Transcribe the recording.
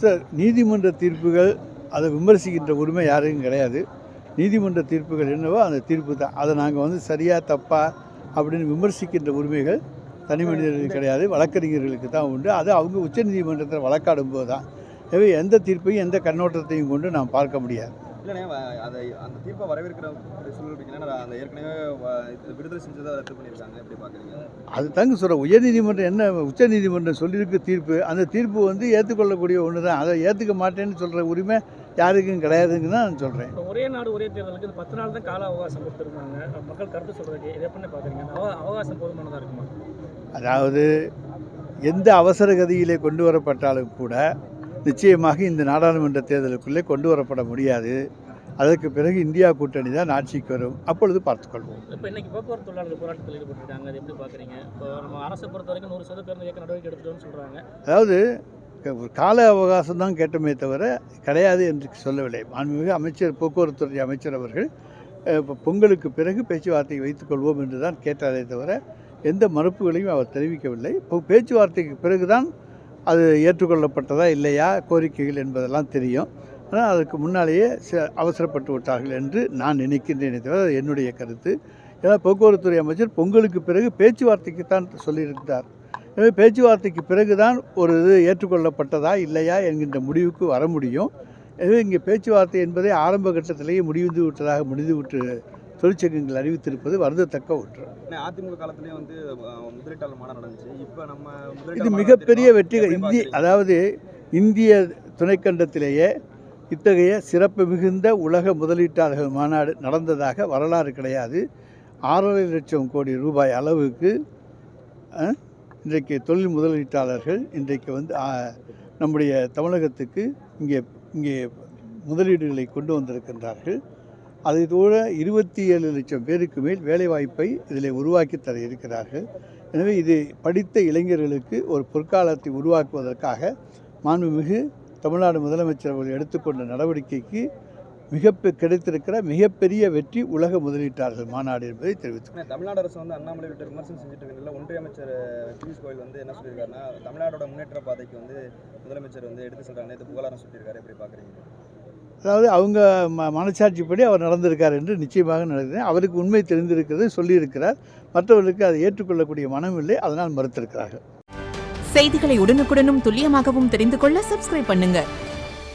Sir, நீதிமன்ற தீர்ப்புகள் அதை விமர்சிக்கின்ற உரிமை யாருக்கும் கிடையாது. நீதிமன்ற தீர்ப்புகள் என்னவோ அந்த தீர்ப்பு தான். அதை நாங்கள் சரியா தப்பா அப்படின்னு விமர்சிக்கின்ற உரிமைகள் தனி மனிதர்களுக்கு கிடையாது, வழக்கறிஞர்களுக்கு தான் உண்டு. அது அவங்க உச்சநீதிமன்றத்தில் வழக்காடும் போது தான். எனவே எந்த தீர்ப்பையும் எந்த கண்ணோட்டத்தையும் கொண்டு நாம் பார்க்க முடியாது. இல்லைண்ணே, அதை அந்த தீர்ப்பை வரவேற்கிற சூழல் இருக்குன்னா அந்த ஏற்கனவே விடுதலை செஞ்சதை ரத்து பண்ணியிருக்காங்க, எப்படி பார்க்குறீங்க? அது தாங்க சொல்கிறேன். உயர்நீதிமன்றம் என்ன உச்சநீதிமன்றம் சொல்லியிருக்க தீர்ப்பு, அந்த தீர்ப்பு ஏற்றுக்கொள்ளக்கூடிய ஒன்று தான். அதை ஏற்றுக்க மாட்டேன்னு சொல்கிற உரிமை யாருக்கும் கிடையாதுன்னு தான் நான் சொல்கிறேன். ஒரே நாடு ஒரே தேர்தலுக்கு 10 நாள் தான் கால அவகாசம் கொடுத்துருக்காங்க. மக்கள் கருத்து சொல்கிறதுக்கு இதை எப்படி பார்க்குறீங்க? அவகாசம் போதுமானதாக இருக்குமா? அதாவது எந்த அவசர கதியிலே கொண்டு வரப்பட்டாலும் கூட நிச்சயமாக இந்த நாடாளுமன்ற தேர்தலுக்குள்ளே கொண்டு வரப்பட முடியாது. அதற்கு பிறகு இந்தியா கூட்டணி தான் ஆட்சிக்கு வரும். அப்பொழுது பார்த்துக்கொள்வோம். இப்போ இன்னைக்கு போக்குவரத்து தொழிலாளர்கள் போராட்டத்தில் ஈடுபட்டிருக்காங்க, அதை எப்படி பார்க்குறீங்க? இப்போ நம்ம அரசை பொறுத்த வரைக்கும் 100% இயக்க நடவடிக்கை எடுத்துட்டோம்னு சொல்கிறாங்க. அதாவது ஒரு கால அவகாசம் தான் கேட்டமே தவிர கிடையாது என்று சொல்லவில்லை. மாண்புமிகு அமைச்சர், போக்குவரத்துறை அமைச்சர் அவர்கள் இப்போ பொங்கலுக்கு பிறகு பேச்சுவார்த்தையை வைத்துக்கொள்வோம் என்று தான் கேட்டாரே தவிர எந்த மறுப்புகளையும் அவர் தெரிவிக்கவில்லை. இப்போ பேச்சுவார்த்தைக்கு பிறகுதான் அது ஏற்றுக்கொள்ளப்பட்டதா இல்லையா கோரிக்கைகள் என்பதெல்லாம் தெரியும். ஆனால் அதுக்கு முன்னாலேயே அவசரப்பட்டு விட்டார்கள் என்று நான் நினைக்கின்றேனே தவிர அது என்னுடைய கருத்து. ஏன்னா போக்குவரத்துறை அமைச்சர் பொங்கலுக்கு பிறகு பேச்சுவார்த்தைக்கு தான் சொல்லியிருக்கிறார். எனவே பேச்சுவார்த்தைக்கு பிறகு தான் ஒரு இது ஏற்றுக்கொள்ளப்பட்டதா இல்லையா என்கின்ற முடிவுக்கு வர முடியும். எனவே இங்கே பேச்சுவார்த்தை என்பதை ஆரம்ப கட்டத்திலேயே முடிந்துவிட்டு தொழிற்சங்கங்கள் அறிவித்திருப்பது வருந்தத்தக்க ஒன்று. அதிமுக காலத்திலேயே முதலீட்டாளர் மாநாடு நடந்துச்சு. இப்போ நம்ம இது மிகப்பெரிய வெற்றிகள். இந்திய துணைக்கண்டத்திலேயே இத்தகைய சிறப்பு மிகுந்த உலக முதலீட்டாளர்கள் மாநாடு நடந்ததாக வரலாறு கிடையாது. 6.5 லட்சம் கோடி ரூபாய் அளவுக்கு இன்றைக்கு தொழில் முதலீட்டாளர்கள் இன்றைக்கு நம்முடைய தமிழகத்துக்கு இங்கே முதலீடுகளை கொண்டு வந்திருக்கின்றார்கள். அதோட 27 லட்சம் பேருக்கு மேல் வேலைவாய்ப்பை இதில் உருவாக்கி தர இருக்கிறார்கள். எனவே இது படித்த இளைஞர்களுக்கு ஒரு பொற்காலத்தை உருவாக்குவதற்காக மாண்புமிகு தமிழ்நாடு முதலமைச்சர் அவர்கள் எடுத்துக்கொண்ட நடவடிக்கைக்கு கிடைத்திருக்கிற மிகப்பெரிய வெற்றி உலக முதலீட்டாளர்கள் மாநாடு என்பதை தெரிவித்துள்ளேன். தமிழ்நாடு அரசு அண்ணாமலை விமர்சனம் செஞ்சுட்டு இருக்கிறதுல ஒன்றிய அமைச்சர் பியூஷ் கோயல் என்ன சொல்லியிருக்காருன்னா, தமிழ்நாடோட முன்னேற்ற பாதைக்கு முதலமைச்சர் எடுத்து செல்றாங்க, நேற்று புகழாரம் சொல்லியிருக்காரு, எப்படி பார்க்குறீங்க? அதாவது அவங்க மனசாட்சிப்படி அவர் நடந்திருக்கார் என்று நிச்சயமாக நடக்கிறேன். அவருக்கு உண்மை தெரிந்திருக்கிறது, சொல்லியிருக்கிறார். மற்றவர்களுக்கு அதை ஏற்றுக்கொள்ளக்கூடிய மனம் இல்லை, அதனால் மறுத்திருக்கிறார்கள். செய்திகளை உடனுக்குடனும் துல்லியமாகவும் தெரிந்து கொள்ள சப்ஸ்கிரைப் பண்ணுங்க.